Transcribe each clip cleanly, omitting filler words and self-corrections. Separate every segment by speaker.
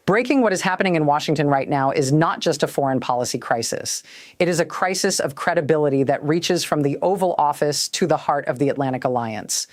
Speaker 1: Breaking what is happening in Washington right now is not just a foreign policy crisis. It is a crisis of credibility that reaches from the Oval Office to the heart of the Atlantic Alliance.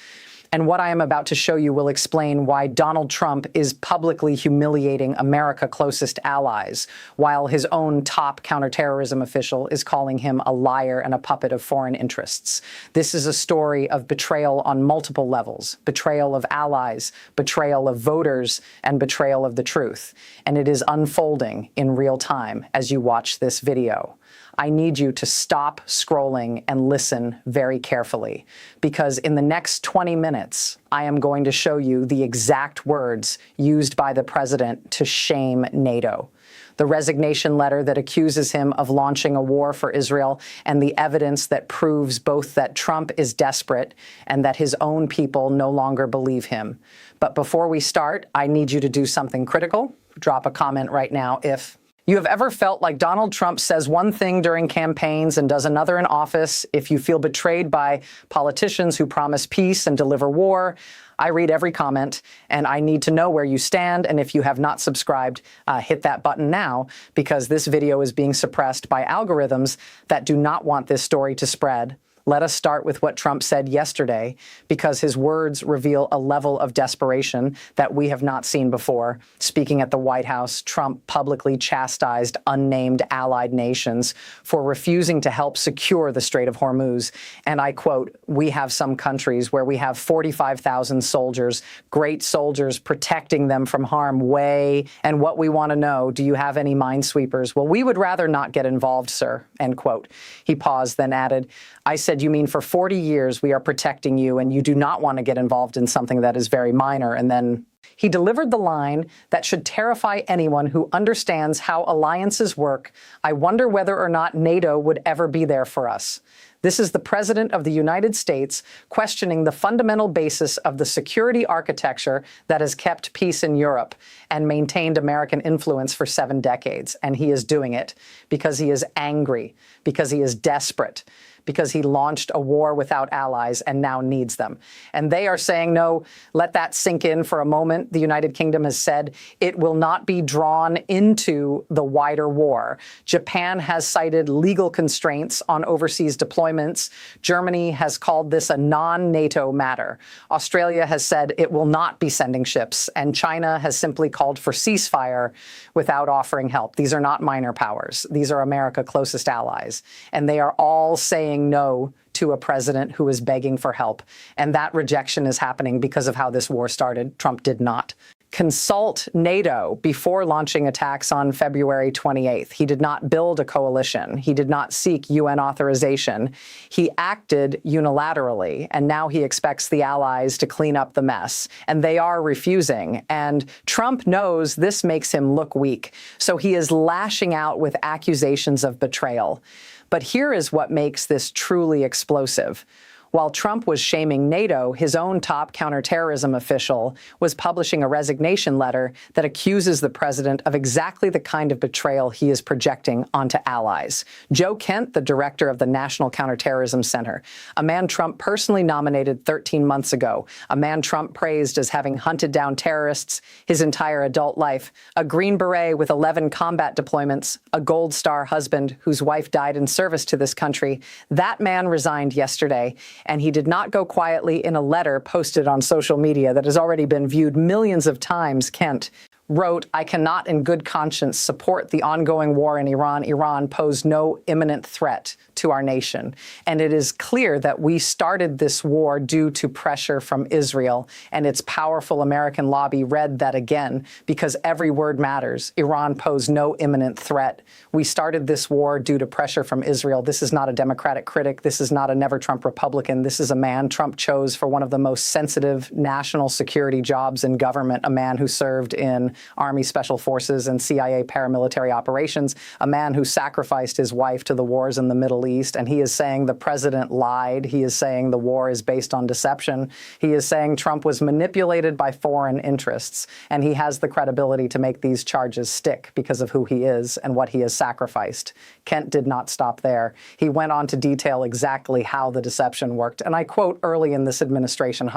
Speaker 1: And what I am about to show you will explain why Donald Trump is publicly humiliating America's closest allies, while his own top counterterrorism official is calling him a liar and a puppet of foreign interests. This is a story of betrayal on multiple levels: betrayal of allies, betrayal of voters, and betrayal of the truth. And it is unfolding in real time as you watch this video. I need you to stop scrolling and listen very carefully, because in the next 20 minutes, I am going to show you the exact words used by the president to shame NATO. The resignation letter that accuses him of launching a war for Israel, and the evidence that proves both that Trump is desperate and that his own people no longer believe him. But before we start, I need you to do something critical. Drop a comment right now if you have ever felt like Donald Trump says one thing during campaigns and does another in office. If you feel betrayed by politicians who promise peace and deliver war. I read every comment, and I need to know where you stand. And if you have not subscribed, hit that button now, because this video is being suppressed by algorithms that do not want this story to spread. Let us start with what Trump said yesterday, because his words reveal a level of desperation that we have not seen before. Speaking at the White House, Trump publicly chastised unnamed allied nations for refusing to help secure the Strait of Hormuz. And I quote, "We have some countries where we have 45,000 soldiers, great soldiers protecting them from harm and what we want to know, do you have any minesweepers? Well, we would rather not get involved, sir," end quote. He paused, then added, "I said, you mean for 40 years we are protecting you and you do not want to get involved in something that is very minor?" And then he delivered the line that should terrify anyone who understands how alliances work. "I wonder whether or not NATO would ever be there for us." This is the President of the United States questioning the fundamental basis of the security architecture that has kept peace in Europe and maintained American influence for 7 decades. And he is doing it because he is angry, because he is desperate, because he launched a war without allies and now needs them. And they are saying, no, let that sink in for a moment. The United Kingdom has said it will not be drawn into the wider war. Japan has cited legal constraints on overseas deployments. Germany has called this a non-NATO matter. Australia has said it will not be sending ships. And China has simply called for ceasefire without offering help. These are not minor powers. These are America's closest allies. And they are all saying no to a president who is begging for help. And that rejection is happening because of how this war started. Trump did not consult NATO before launching attacks on February 28th. He did not build a coalition. He did not seek UN authorization. He acted unilaterally, and now he expects the allies to clean up the mess. And they are refusing. And Trump knows this makes him look weak. So he is lashing out with accusations of betrayal. But here is what makes this truly explosive. While Trump was shaming NATO, his own top counterterrorism official was publishing a resignation letter that accuses the president of exactly the kind of betrayal he is projecting onto allies. Joe Kent, the director of the National Counterterrorism Center, a man Trump personally nominated 13 months ago, a man Trump praised as having hunted down terrorists his entire adult life, a Green Beret with 11 combat deployments, a Gold Star husband whose wife died in service to this country. That man resigned yesterday. And he did not go quietly in a letter posted on social media that has already been viewed millions of times. Kent wrote, "I cannot in good conscience support the ongoing war in Iran. Iran posed no imminent threat to our nation." And it is clear that we started this war due to pressure from Israel, and its powerful American lobby read that again, because every word matters. Iran posed no imminent threat. We started this war due to pressure from Israel. This is not a Democratic critic. This is not a Never Trump Republican. This is a man Trump chose for one of the most sensitive national security jobs in government, a man who served in Army Special Forces and CIA paramilitary operations, a man who sacrificed his wife to the wars in the Middle East. And he is saying the president lied. He is saying the war is based on deception. He is saying Trump was manipulated by foreign interests. And he has the credibility to make these charges stick because of who he is and what he has sacrificed. Kent did not stop there. He went on to detail exactly how the deception worked. And I quote early in this administration,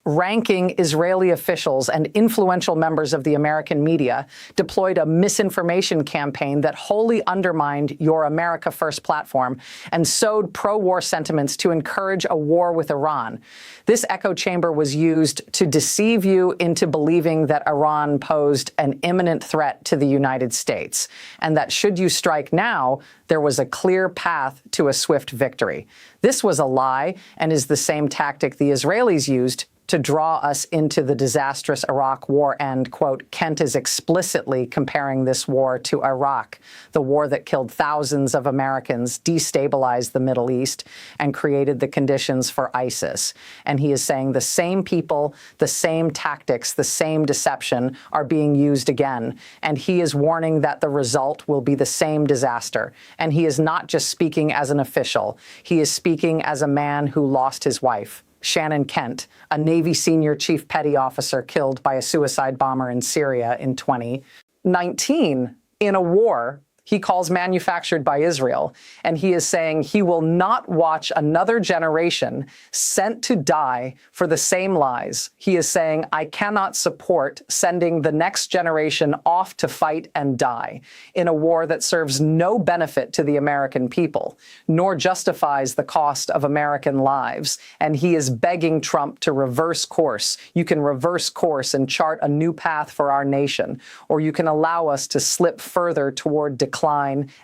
Speaker 1: ranking Israeli officials and influential members of the American media deployed a misinformation campaign that wholly undermined your America First platform and sowed pro-war sentiments to encourage a war with Iran. This echo chamber was used to deceive you into believing that Iran posed an imminent threat to the United States, and that should you strike now, there was a clear path to a swift victory. This was a lie and is the same tactic the Israelis used to draw us into the disastrous Iraq war. And, quote, Kent is explicitly comparing this war to Iraq, the war that killed thousands of Americans, destabilized the Middle East, and created the conditions for ISIS. And he is saying the same people, the same tactics, the same deception are being used again. And he is warning that the result will be the same disaster. And he is not just speaking as an official. He is speaking as a man who lost his wife, Shannon Kent, a Navy senior chief petty officer killed by a suicide bomber in Syria in 2019 in a war he calls manufactured by Israel. And he is saying he will not watch another generation sent to die for the same lies. He is saying, I cannot support sending the next generation off to fight and die in a war that serves no benefit to the American people, nor justifies the cost of American lives. And he is begging Trump to reverse course. You can reverse course and chart a new path for our nation, or you can allow us to slip further toward decline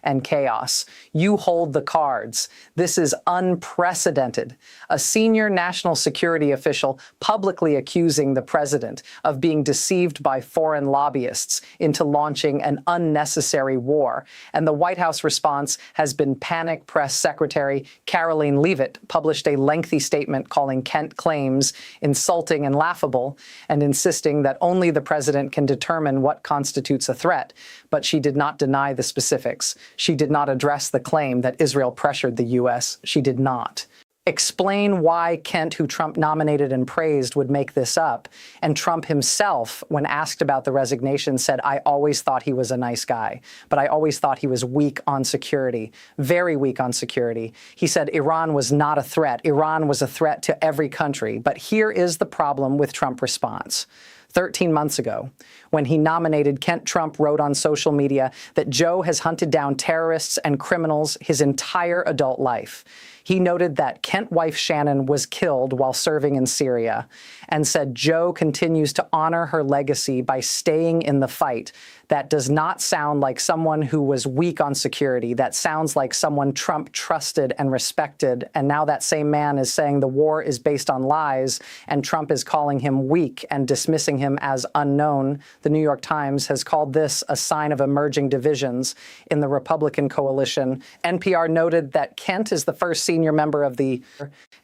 Speaker 1: and chaos. You hold the cards. This is unprecedented. A senior national security official publicly accusing the president of being deceived by foreign lobbyists into launching an unnecessary war. And the White House response has been panic. Press Secretary Karoline Leavitt published a lengthy statement calling Kent claims insulting and laughable, and insisting that only the president can determine what constitutes a threat. But she did not deny the specifics. She did not address the claim that Israel pressured the U.S. She did not explain why Kent, who Trump nominated and praised, would make this up. And Trump himself, when asked about the resignation, said, I always thought he was a nice guy, but I always thought he was weak on security, very weak on security. He said Iran was not a threat. Iran was a threat to every country. But here is the problem with Trump's response. 13 months ago, when he nominated Kent, Trump wrote on social media that Joe has hunted down terrorists and criminals his entire adult life. He noted that Kent's wife Shannon was killed while serving in Syria, and said Joe continues to honor her legacy by staying in the fight. That does not sound like someone who was weak on security. That sounds like someone Trump trusted and respected. And now that same man is saying the war is based on lies, and Trump is calling him weak and dismissing him as unknown. The New York Times has called this a sign of emerging divisions in the Republican coalition. NPR noted that Kent is the first senior member of the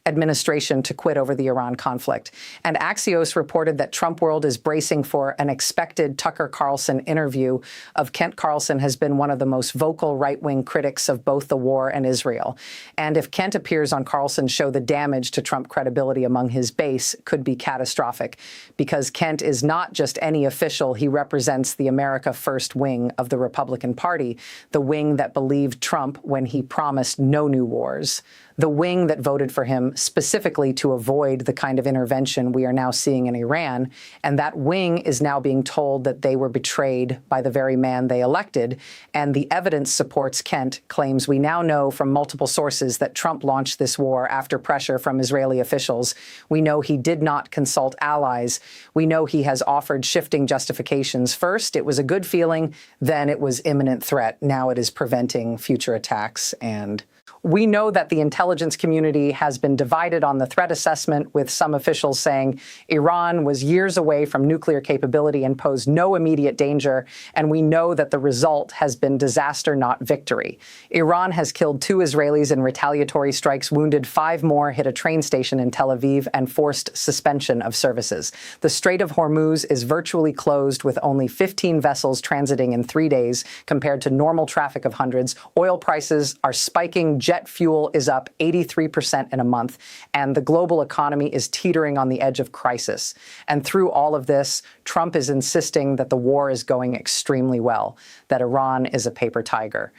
Speaker 1: administration to quit over the Iran conflict. And Axios reported that Trump World is bracing for an expected Tucker Carlson interview of Kent. Carlson has been one of the most vocal right-wing critics of both the war and Israel. And if Kent appears on Carlson's show, the damage to Trump credibility among his base could be catastrophic, because Kent is not just any official. He represents the America First wing of the Republican Party, the wing that believed Trump when he promised no new wars, the wing that voted for him specifically to avoid the kind of intervention we are now seeing in Iran. And that wing is now being told that they were betrayed by the very man they elected. And the evidence supports Kent claims we now know from multiple sources that Trump launched this war after pressure from Israeli officials. We know he did not consult allies. We know he has offered shifting justifications. First, it was a good feeling. Then it was imminent threat. Now it is preventing future attacks. And we know that the intelligence community has been divided on the threat assessment, with some officials saying Iran was years away from nuclear capability and posed no immediate danger. And we know that the result has been disaster, not victory. Iran has killed 2 Israelis in retaliatory strikes, wounded 5 more, hit a train station in Tel Aviv, and forced suspension of services. The Strait of Hormuz is virtually closed, with only 15 vessels transiting in 3 days compared to normal traffic of hundreds. Oil prices are spiking. Jet fuel is up 83% in a month, and the global economy is teetering on the edge of crisis. And through all of this, Trump is insisting that the war is going extremely well, that Iran is a paper tiger.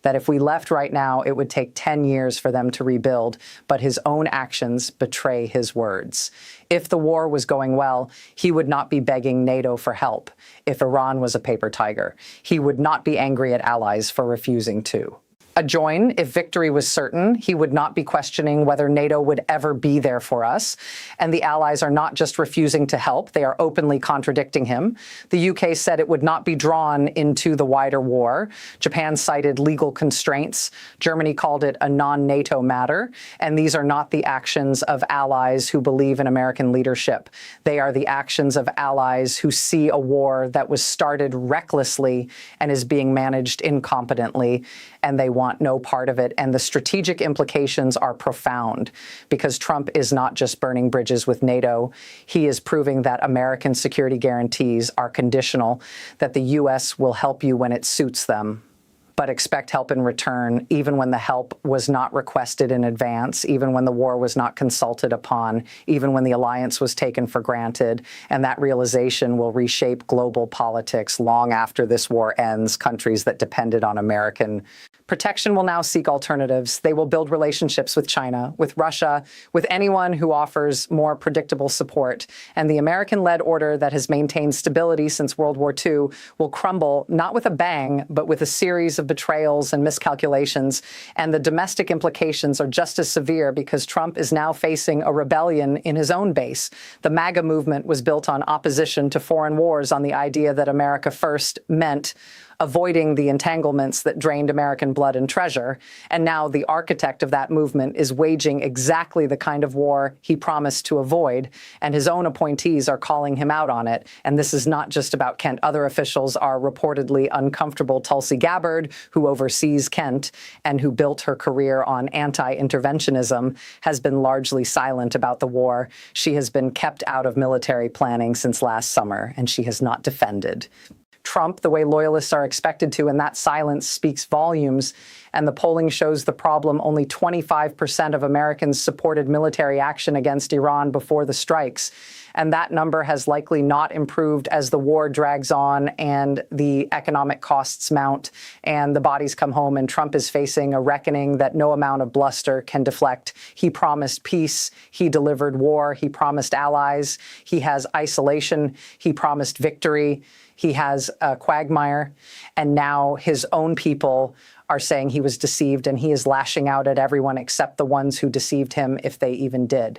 Speaker 1: that if we left right now, it would take 10 years for them to rebuild, but his own actions betray his words. If the war was going well, he would not be begging NATO for help. If Iran was a paper tiger, he would not be angry at allies for refusing to. If victory was certain, he would not be questioning whether NATO would ever be there for us. And the allies are not just refusing to help, they are openly contradicting him. The UK said it would not be drawn into the wider war. Japan cited legal constraints. Germany called it a non-NATO matter. And these are not the actions of allies who believe in American leadership. They are the actions of allies who see a war that was started recklessly and is being managed incompetently, and they want no part of it. And the strategic implications are profound, because Trump is not just burning bridges with NATO. He is proving that American security guarantees are conditional, that the U.S. will help you when it suits them, but expect help in return, even when the help was not requested in advance, even when the war was not consulted upon, even when the alliance was taken for granted. And that realization will reshape global politics long after this war ends. Countries that depended on American protection will now seek alternatives. They will build relationships with China, with Russia, with anyone who offers more predictable support. And the American-led order that has maintained stability since World War II will crumble, not with a bang, but with a series of betrayals and miscalculations. And the domestic implications are just as severe, because Trump is now facing a rebellion in his own base. The MAGA movement was built on opposition to foreign wars, on the idea that America first meant avoiding the entanglements that drained American blood and treasure. And now the architect of that movement is waging exactly the kind of war he promised to avoid, and his own appointees are calling him out on it. And this is not just about Kent. Other officials are reportedly uncomfortable. Tulsi Gabbard, who oversees Kent and who built her career on anti-interventionism, has been largely silent about the war. She has been kept out of military planning since last summer, and she has not defended Trump the way loyalists are expected to, and that silence speaks volumes. And the polling shows the problem: only 25% of Americans supported military action against Iran before the strikes. And that number has likely not improved as the war drags on and the economic costs mount and the bodies come home, and Trump is facing a reckoning that no amount of bluster can deflect. He promised peace. He delivered war. He promised allies. He has isolation. He promised victory. He has a quagmire, and now his own people are saying he was deceived, and he is lashing out at everyone except the ones who deceived him, if they even did.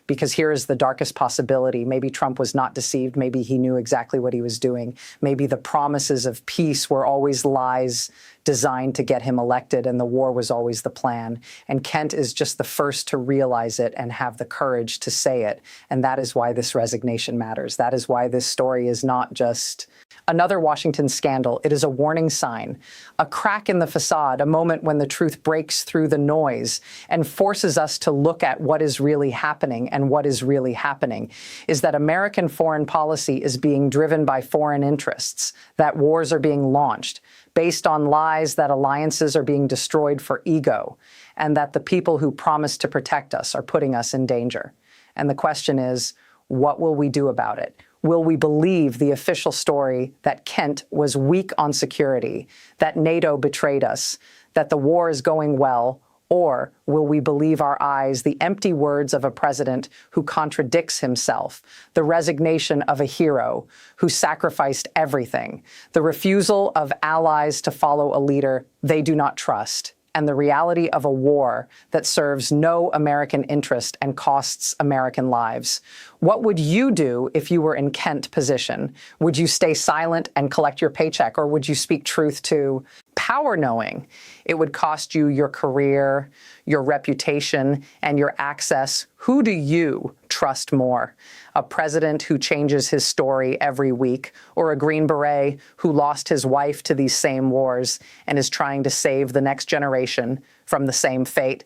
Speaker 1: Because here is the darkest possibility. Maybe Trump was not deceived. Maybe he knew exactly what he was doing. Maybe the promises of peace were always lies designed to get him elected, and the war was always the plan. And Kent is just the first to realize it and have the courage to say it. And that is why this resignation matters. That is why this story is not just another Washington scandal. It is a warning sign, a crack in the facade, a moment when the truth breaks through the noise and forces us to look at what is really happening. And what is really happening is that American foreign policy is being driven by foreign interests, that wars are being launched based on lies, that alliances are being destroyed for ego, and that the people who promised to protect us are putting us in danger. And the question is, what will we do about it? Will we believe the official story that Kent was weak on security, that NATO betrayed us, that the war is going well, or will we believe our eyes, the empty words of a president who contradicts himself, the resignation of a hero who sacrificed everything, the refusal of allies to follow a leader they do not trust, and the reality of a war that serves no American interest and costs American lives? What would you do if you were in Kent's position? Would you stay silent and collect your paycheck, or would you speak truth to power, knowing it would cost you your career, your reputation, and your access? Who do you trust more? A president who changes his story every week, or a Green Beret who lost his wife to these same wars and is trying to save the next generation from the same fate?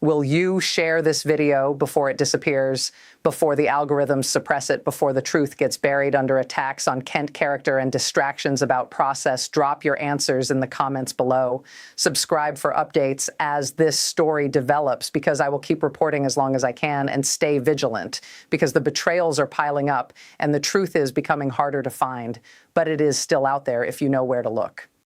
Speaker 1: Will you share this video before it disappears, before the algorithms suppress it, before the truth gets buried under attacks on Kent character and distractions about process? Drop your answers in the comments below. Subscribe for updates as this story develops, because I will keep reporting as long as I can, and stay vigilant, because the betrayals are piling up and the truth is becoming harder to find, but it is still out there if you know where to look.